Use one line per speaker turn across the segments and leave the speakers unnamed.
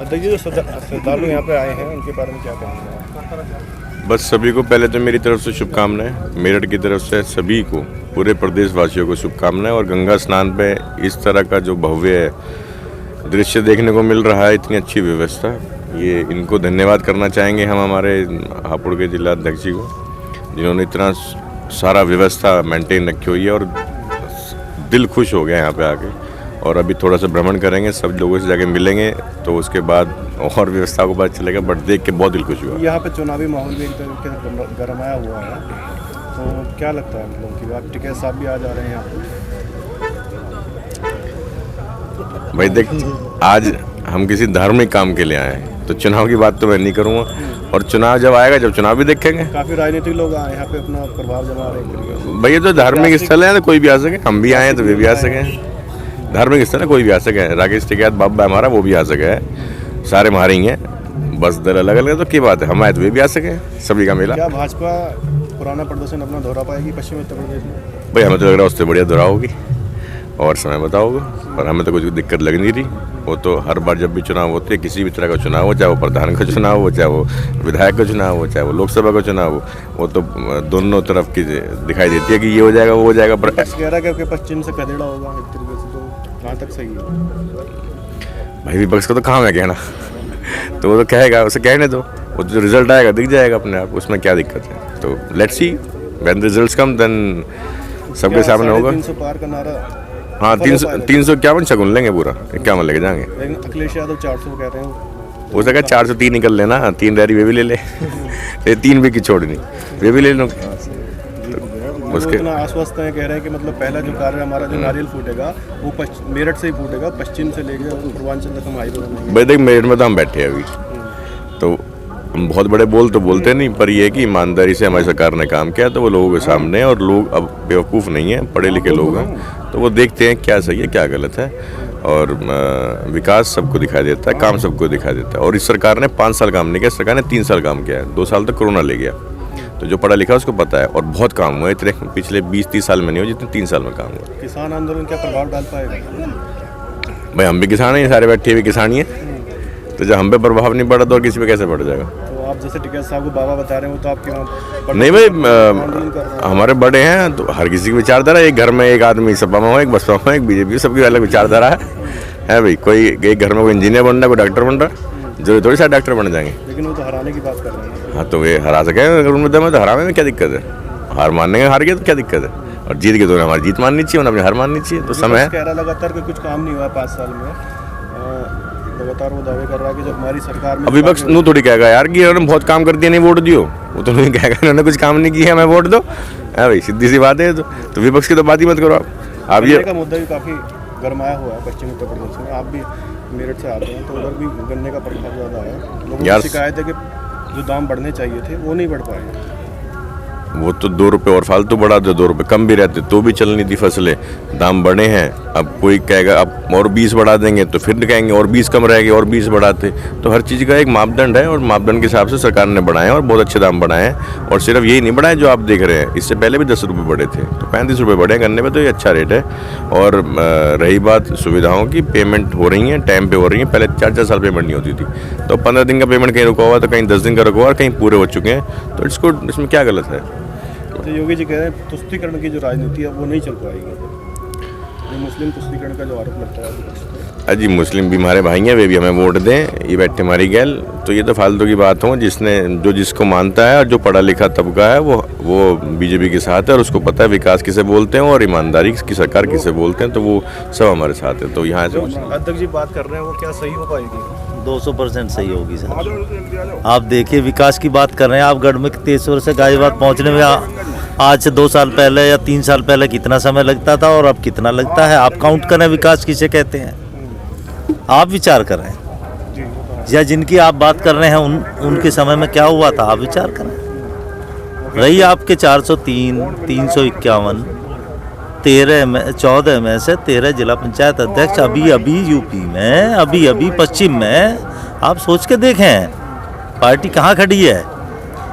अध्यक्ष जी, जो श्रद्धालु यहाँ पे आए हैं उनके बारे में क्या कहेंगे?
बस सभी को पहले तो मेरी तरफ से शुभकामनाएं, मेरठ की तरफ से सभी को, पूरे प्रदेश वासियों को शुभकामनाएं। और गंगा स्नान पे इस तरह का जो भव्य दृश्य देखने को मिल रहा है, इतनी अच्छी व्यवस्था, ये इनको धन्यवाद करना चाहेंगे हम हमारे हापुड़ के जिला अध्यक्ष जी को, जिन्होंने इतना सारा व्यवस्था मेंटेन रखी हुई है। और दिल खुश हो गया यहाँ पे आके। और अभी थोड़ा सा भ्रमण करेंगे, सब लोगों से जाके मिलेंगे, तो उसके बाद और व्यवस्था को पता चलेगा। बट देख के बहुत दिल खुश हुआ।
यहाँ पे चुनावी माहौल भी एक तरीके से गरमाया हुआ है, तो क्या लगता है मतलब कि आप टिकैत साहब भी आ जा रहे हैं यहाँ पे?
भाई देख, आज हम किसी धार्मिक काम के लिए आए हैं, तो चुनाव की बात तो मैं नहीं करूँगा। और चुनाव जब आएगा, जब चुनाव भी देखेंगे।
काफ़ी राजनीतिक लोग आए यहाँ पे अपना प्रभाव जमा रहे हैं।
भैया तो धार्मिक स्थल है, तो कोई भी आ सके। हम भी आए हैं तो वे भी आ सके। धार्मिक स्थल है, कोई भी आ सके। राकेश टिकैत बाबा हमारा, वो भी आ सके, सारे हमारे ही हैं। बस दल अलग अलग है, तो क्या बात है, हम आए तो वे भी आ सके, सभी का मेला।
क्या भाजपा पुराना प्रदर्शन अपना दोहरा पाएगी पश्चिम उत्तर प्रदेश में?
भाई हमें तो लग रहा है उससे बढ़िया दोहरा होगी, और समय बताओगे। पर हमें तो कुछ दिक्कत लग नहीं रही। वो तो हर बार जब भी चुनाव होते हैं, किसी भी तरह का चुनाव हो, चाहे वो प्रधान का चुनाव हो, चाहे वो विधायक का चुनाव हो, चाहे वो लोकसभा का चुनाव हो, वो तो दोनों तरफ की दिखाई देती है कि ये हो जाएगा, वो हो जाएगा। पर
कह रहा है कि पश्चिम से खदेड़ा होगा एक तरीके से, तो कहाँ तक सही है?
भाई विपक्ष का तो काम है कहना, तो वो तो कहेगा, उसे कहने दो, वो जो रिजल्ट आएगा दिख जाएगा अपने आप, उसमें क्या दिक्कत है। तो let's see, when results come then सबके सामने होगा।
300 पार का नारा।
हाँ, 351 शगुन लेंगे, पूरा 51 लेके जाएंगे।
लेकिन अखिलेश यादव 400 कह रहे हैं।
हो सके 403 निकल लेना, 3 रैली वे भी ले ले। ये 3 भी की छोड़नी, वे भी ले लो।
उसके इतना आश्वस्त हैं, कह रहे हैं कि मतलब पहला जो कार्य हमारा जो नारियल फूटेगा वो मेरठ से ही फूटेगा, पश्चिम से लेकर पूर्वांचल तक हम हाईवे बनाएंगे।
भाई देख, मेरठ में तो हम बैठे हैं अभी, तो हम बहुत बड़े बोल तो बोलते नहीं, पर ये है कि ईमानदारी से हमारी सरकार ने काम किया, तो वो लोगों के सामने। और लोग अब बेवकूफ़ नहीं हैं, पढ़े लिखे लोग हैं, तो वो देखते हैं क्या सही है क्या गलत है। और विकास सबको दिखाई देता है, काम सबको दिखाई देता है। और इस सरकार ने 5 साल काम नहीं किया, सरकार ने 3 साल काम किया है। 2 साल तक कोरोना ले गया, तो जो पढ़ा लिखा उसको पता है। और बहुत काम हुआ, इतने पिछले 20-30 साल में नहीं हो जितने 3 साल में काम हुआ।
किसान आंदोलन क्या प्रभाव डाल पाएगा?
भाई हम भी किसान हैं, सारे बैठे हुए किसान ही हैं, तो जब हम पे प्रभाव नहीं पड़ा तो और किसी पे कैसे पड़ जाएगा?
तो आप जैसे टिकैत साहब को बाबा बता रहे हो, तो आपके वहाँ
नहीं भाई, हमारे बड़े हैं, तो हर किसी की विचारधारा। एक घर में एक आदमी सपा में हो, एक बसपा में, एक बीजेपी, सबकी अलग विचारधारा है भाई। कोई एक घर में कोई इंजीनियर बन रहा है, कोई डॉक्टर बन रहा है, जो थोड़ी सारे डॉक्टर बन जाएंगे।
लेकिन वो तो हराने की बात कर रहे हैं।
हाँ, तो वे हरा सके, अगर उनमें दम है तो हराने में क्या दिक्कत है? हार मानने में हार गए तो क्या दिक्कत है? और जीत के तो हमारी जीत माननी चाहिए, उन्हें अपनी हार माननी चाहिए। तो समय
कह रहा लगातार कि कुछ काम नहीं हुआ 5 साल में। लगातार वो दावे कर रहा है कि जब हमारी सरकार में
विपक्ष नू थोड़ी कहेगा यार कि इन्होंने बहुत काम कर दिया, नहीं वोट दियो। वो तो नहीं कहेगा इन्होंने कुछ काम नहीं किया, मैं वोट दो। है भाई, सीधी सी बात है। तो विपक्ष की तो बात ही मत करो आप। ये
का मुद्दा भी काफ़ी गरमाया हुआ है पश्चिम उत्तर प्रदेश में। आप भी मेरठ से आते हैं, तो उधर भी गन्ने का प्रभाव ज़्यादा है। लोगों की शिकायत है कि जो दाम बढ़ने चाहिए थे वो नहीं बढ़ पाए।
वो तो 2 रुपये और फालतू बढ़ा दो, 2 रुपये कम भी रहते तो भी चल नहीं थी फसलें। दाम बढ़े हैं, अब कोई कहेगा अब और 20 बढ़ा देंगे, तो फिर कहेंगे और 20 कम रहेंगे और 20 बढ़ाते। तो हर चीज़ का एक मापदंड है, और मापदंड के हिसाब से सरकार ने बढ़ाए हैं, और बहुत अच्छे दाम बढ़ाए हैं। और सिर्फ यही नहीं बढ़ाए जो आप देख रहे हैं, इससे पहले भी 10 रुपये बढ़े थे, तो 35 रुपये बढ़े गन्ने में, तो ये अच्छा रेट है। और रही बात सुविधाओं की, पेमेंट हो रही है, टाइम पे हो रही है। पहले 4-4 साल पेमेंट नहीं होती थी, तो 15 दिन का पेमेंट कहीं रुका हुआ, तो कहीं 10 दिन का रुका हुआ, और कहीं पूरे हो चुके हैं। तो इसको इसमें क्या गलत है?
तो योगी जी कह रहे हैं तुष्टीकरण की जो राजनीति है वो नहीं चल पाएगी। ये मुस्लिम तुष्टीकरण का जो आरोप लगता है।
अजी, मुस्लिम भी हमारे भाई हैं, वे भी हमें वोट दें, ये बैठे हमारी गैल। तो ये तो फालतू की बात हो। जिसको मानता है और जो पढ़ा लिखा तबका है वो बीजेपी के साथ है, और उसको पता है विकास किसे बोलते हैं और ईमानदारी की सरकार किसे बोलते हैं, तो वो सब हमारे साथ है। तो यहाँ से
अध्यक्ष जी बात कर रहे हैं, वो क्या सही हो पाएगी?
200% सही होगी सर। आप देखिए, विकास की बात कर रहे हैं आप। गढ़ में तेश्वर से गाजियाबाद पहुंचने में आज से 2 साल पहले या 3 साल पहले कितना समय लगता था, और अब कितना लगता है? आप काउंट करें विकास किसे कहते हैं, आप विचार करें। या जिनकी आप बात कर रहे हैं उनके समय में क्या हुआ था, आप विचार करें। रही आपके 403, 351, 14 में से 13 जिला पंचायत अध्यक्ष अभी यूपी में, अभी पश्चिम में। आप सोच के देखें पार्टी कहाँ खड़ी है।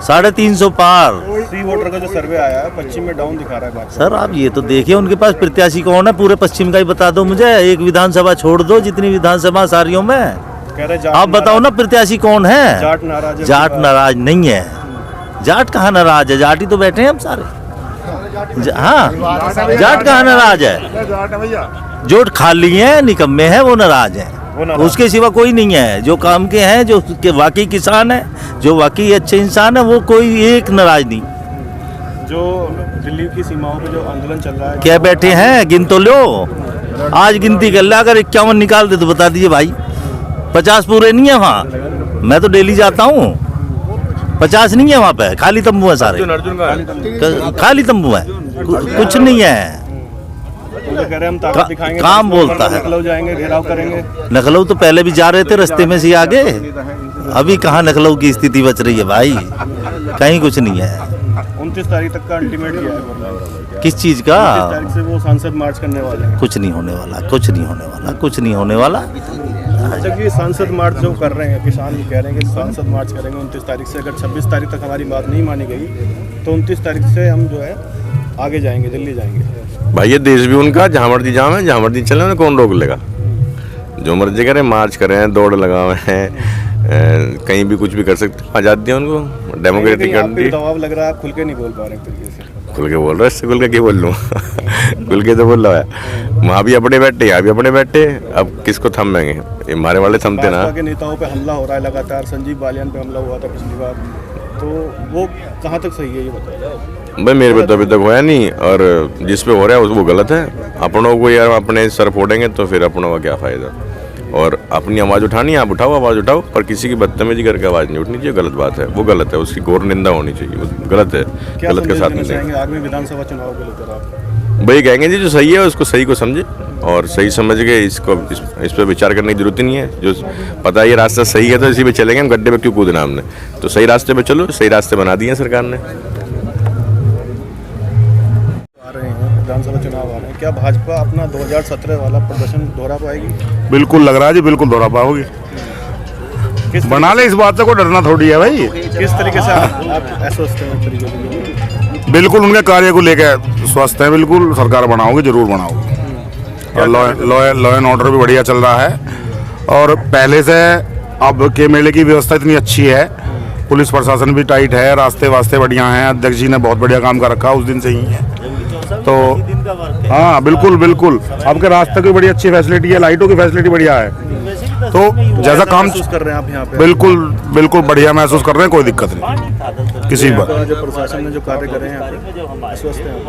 350 पार।
सी वोटर का जो सर्वे आया है पश्चिम में डाउन दिखा रहा है बात।
सर आप ये तो देखिए उनके पास प्रत्याशी कौन है, पूरे पश्चिम का ही बता दो मुझे। एक विधानसभा छोड़ दो, जितनी विधानसभा सारियों में
कह रहे जाट
आप बताओ ना प्रत्याशी कौन है?
जाट नाराज है।
जाट नाराज नहीं है। जाट कहाँ नाराज है? जाट ही तो बैठे हैं हम सारे। हाँ, जाट कहाँ नाराज है? जो खाली है, निकम्मे हैं, वो नाराज है। उसके सिवा कोई नहीं है। जो काम के हैं, जो के वाकई किसान है, जो वाकई अच्छे इंसान है, वो कोई एक नाराज नहीं।
जो दिल्ली की सीमाओं पे जो आंदोलन चल रहा है,
क्या बैठे हैं? गिन तो लो। आज गिनती कर ले, अगर 51 निकाल दे तो बता दीजिए भाई। 50 पूरे नहीं है वहाँ। मैं तो डेली जाता हूँ। 50 नहीं है वहाँ पे, खाली तंबू है सारे, खाली तंबू है, कुछ नहीं है।
तो कह रहे हैं हम ताकत दिखाएंगे,
काम बोलता है।
नकलऊ जाएंगे, घेराव करेंगे।
नखलऊ तो पहले भी जा रहे थे रास्ते में से आगे। अभी कहाँ नखलऊ की स्थिति बच रही है भाई? कहीं कुछ नहीं है।
29 तारीख तक का अल्टीमेट किया है मतलब।
किस चीज का?
29 तारीख से वो सांसद मार्च करने वाले हैं।
कुछ नहीं होने वाला, कुछ नहीं होने वाला, कुछ नहीं होने वाला।
अच्छा, कि सांसद मार्च जो कर रहे हैं, किसान कह रहे हैं कि सांसद मार्च करेंगे 29 तारीख से। अगर 26 तारीख तक हमारी बात नहीं मानी गई तो 29 तारीख से हम जो है आगे जाएंगे, दिल्ली जाएंगे।
भाई ये देश भी उनका, जहाँ मर्जी जाम है, जहाँ मर्जी चले, उन्हें कौन रोक लेगा? जो मर्जी करें, मार्च करें, दौड़ लगाए हैं, कहीं भी कुछ भी कर सकते, आज़ादी है उनको, डेमोक्रेटिक कंट्री।
दबाव लग रहा है, आप खुल के नहीं बोल पा रहे तरीके से।
खुल के बोल रहा है, इससे खुल के क्या बोल लूँ? खुल के तो बोल रहा है। वहाँ भी अपने बैठे, यहाँ भी अपने बैठे, अब किसको थमेंगे? ये हमारे वाले थमते ना।
भाजपा के नेताओं पे हमला हो रहा है लगातार। संजीव बालियान पे हमला हुआ था पिछली बार, तो वो कहाँ तक सही है ये बताइए।
भाई मेरे पे तो अभी तक होया नहीं, और जिस पे हो रहा है वो गलत है। अपनों को यार अपने सर फोड़ेंगे तो फिर अपनों का क्या फ़ायदा? और अपनी आवाज़ उठानी है, आप उठाओ, आवाज़ उठाओ, पर किसी की बदतमीजी करके आवाज़ नहीं उठनी चाहिए। गलत बात है, वो गलत है, उसकी घोर निंदा होनी चाहिए। वो गलत है, गलत के साथ नहीं।
आगामी विधानसभा चुनाव को लेकर आप
भाई कहेंगे जी जो सही है उसको सही को समझे, और सही समझ के इसको इस पर विचार करने की जरूरत ही नहीं है। जो पता है ये रास्ता सही है तो इसी पे चलेंगे, हम गड्ढे पे क्यों कूदना हमने? तो सही रास्ते पे चलो, सही रास्ते बना दिए सरकार ने।
आ रहे हैं विधानसभा चुनाव आ रहे हैं, क्या भाजपा अपना 2017 वाला प्रदर्शन दोहरा पाएगी?
बिल्कुल लग रहा है जी, बिल्कुल दोहरा पाओगी। बना ले, इस बात से कोई डरना थोड़ी है भाई।
किस तरीके से आप आश्वस्त हैं तरीके से?
बिल्कुल उनके कार्य को लेकर स्वस्थ है, बिल्कुल सरकार बनाओगे, जरूर बनाओगे। और लॉ एंड ऑर्डर भी बढ़िया चल रहा है, और पहले से अब के मेले की व्यवस्था इतनी अच्छी है, पुलिस प्रशासन भी टाइट है, रास्ते वास्ते बढ़िया हैं, अध्यक्ष जी ने बहुत बढ़िया काम कर रखा उस दिन से ही है। तो हाँ बिल्कुल बिल्कुल, आपके रास्ते की बड़ी अच्छी फैसिलिटी है, लाइटों की फैसिलिटी बढ़िया है, तो जैसा काम
महसूस कर रहे हैं आप यहाँ पे?
बिल्कुल बिल्कुल बढ़िया महसूस कर रहे हैं, कोई दिक्कत नहीं किसी बात।
जो प्रशासन ने जो कार्य करे हैं आश्वस्त हैं?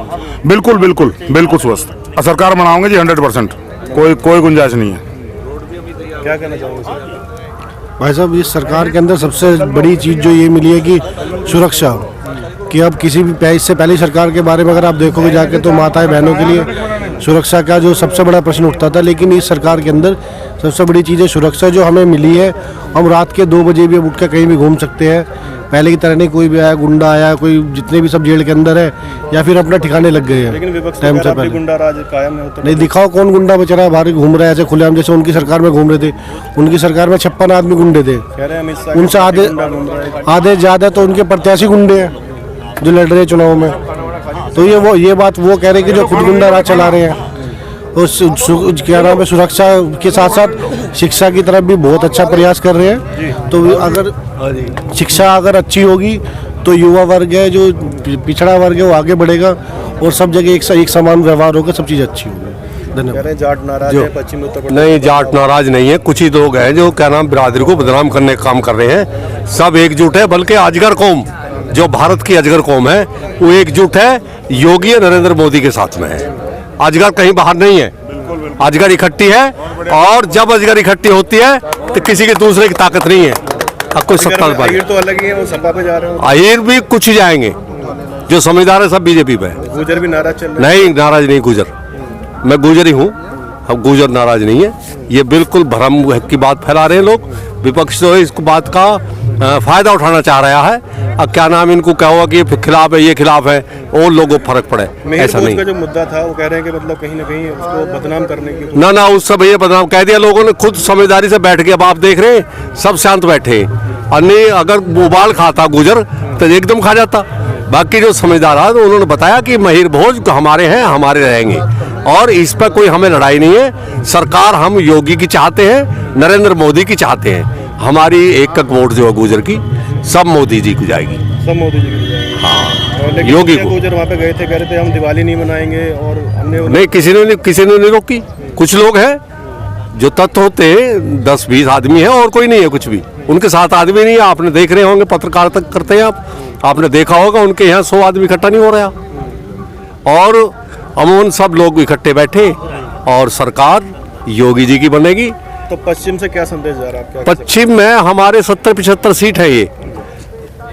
बिल्कुल बिल्कुल बिल्कुल स्वस्थ सरकार बनाओगे जी, 100%, कोई गुंजाइश नहीं है।
क्या कहना चाहोगे सर?
भाई साहब, इस सरकार के अंदर सबसे बड़ी चीज़ जो ये मिली है कि सुरक्षा, कि अब किसी भी इससे पहले सरकार के बारे में अगर आप देखोगे जाके तो माताएं बहनों के लिए सुरक्षा का जो सबसे बड़ा प्रश्न उठता था, लेकिन इस सरकार के अंदर सबसे बड़ी चीज़ है सुरक्षा जो हमें मिली है। हम रात के 2 बजे भी अब उठ के कहीं भी घूम सकते हैं, पहले की तरह नहीं कोई भी आया गुंडा आया, कोई जितने भी सब जेल के अंदर है या फिर अपना ठिकाने लग गए हैं।
लेकिन विपक्ष
टाइम से पहले
गुंडा राज कायम है,
नहीं दिखाओ कौन गुंडा बच रहा है, बाहर घूम रहा है ऐसे खुलेआम, जैसे उनकी सरकार में घूम रहे थे। उनकी सरकार में 56 आदमी गुंडे थे,
कह रहे हैं अमित शाह
उनसे आधे ज़्यादा तो उनके प्रत्याशी गुंडे हैं जो लड़ रहे हैं चुनाव में। तो ये बात वो कह रहे हैं कि जो खुद गुंडा राज चला रहे हैं। तो क्या नाम है, सुरक्षा के साथ साथ शिक्षा की तरफ भी बहुत अच्छा प्रयास कर रहे हैं। तो अगर शिक्षा अगर अच्छी होगी तो युवा वर्ग है, जो पिछड़ा वर्ग है, वो आगे बढ़ेगा और सब जगह एक समान व्यवहार होगा, सब चीज़ अच्छी होगी। धन्यवाद।
जाट नाराज है पश्चिम उत्तर प्रदेश?
नहीं, जाट नाराज नहीं है, कुछ ही लोग हैं जो क्या नाम बिरादरी को बदनाम करने का काम कर रहे हैं। सब एकजुट है, बल्कि अजगर कौम जो भारत की अजगर कौम है वो एकजुट है, योगी नरेंद्र मोदी के साथ में है। अजगर कहीं बाहर नहीं है, अजगर इकट्ठी है, और जब अजगर इकट्ठी होती है तो किसी के दूसरे की ताकत नहीं है। अब कोई सत्ता
अहीर तो अलग ही है, वो सपा पे जा रहे हो।
अहीर भी कुछ जाएंगे, जो समझदार है सब बीजेपी पे।
गुजर भी नाराज चल रहे
नहीं, नाराज नहीं गुजर, मैं गुजर ही हूँ, अब गुजर नाराज नहीं है। ये बिल्कुल भ्रम की बात फैला रहे हैं लोग, विपक्ष तो इस बात का फायदा उठाना चाह रहा है। अब क्या नाम इनको क्या हुआ कि ये खिलाफ है, ये खिलाफ है, और लोगों को फर्क पड़े, ऐसा नहीं।
का जो मुद्दा था वो कह रहे हैं कि मतलब कहीं ना कहीं उसको बदनाम करने की
ना उससे भैया बदनाम कह दिया लोगों ने, खुद समझदारी से बैठ के। अब आप देख रहे हैं सब शांत बैठे, और नहीं अगर उबाल खाता गुजर तो एकदम खा जाता। बाकी जो समझदार है तो उन्होंने बताया कि महिर भोज हमारे हैं, हमारे रहेंगे, और इस पर कोई हमें लड़ाई नहीं है। सरकार हम योगी की चाहते हैं, नरेंद्र मोदी की चाहते हैं। हमारी एक वोट जो है गुजर की सब मोदी जी को जाएगी।
सब मोदी जी की जाएंगे।
हाँ,
लेकिन
योगी
संजय
को
गुर्जर वहाँ पे गए थे, कह रहे थे हम दिवाली नहीं मनाएंगे, और हमने
नहीं, किसी ने नहीं रोकी। कुछ लोग हैं जो तत्व होते हैं 10-20 आदमी है और कोई नहीं है, कुछ भी उनके साथ आदमी नहीं है। आपने देख रहे होंगे, पत्रकार तक करते हैं आपने देखा होगा उनके यहाँ 100 आदमी इकट्ठा नहीं हो रहा, और अमूमन सब लोग इकट्ठे बैठे और सरकार योगी जी की बनेगी।
तो पश्चिम से क्या संदेश जा रहा है आपका?
पश्चिम में हमारे 70-75 सीट है, ये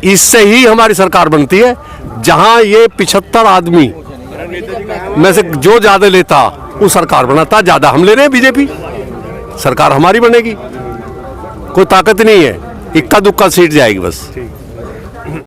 इससे ही हमारी सरकार बनती है। जहां ये 75 आदमी में से जो ज्यादा लेता वो सरकार बनाता, ज्यादा हम ले रहे हैं बीजेपी, सरकार हमारी बनेगी। कोई ताकत नहीं है, इक्का दुक्का सीट जाएगी बस।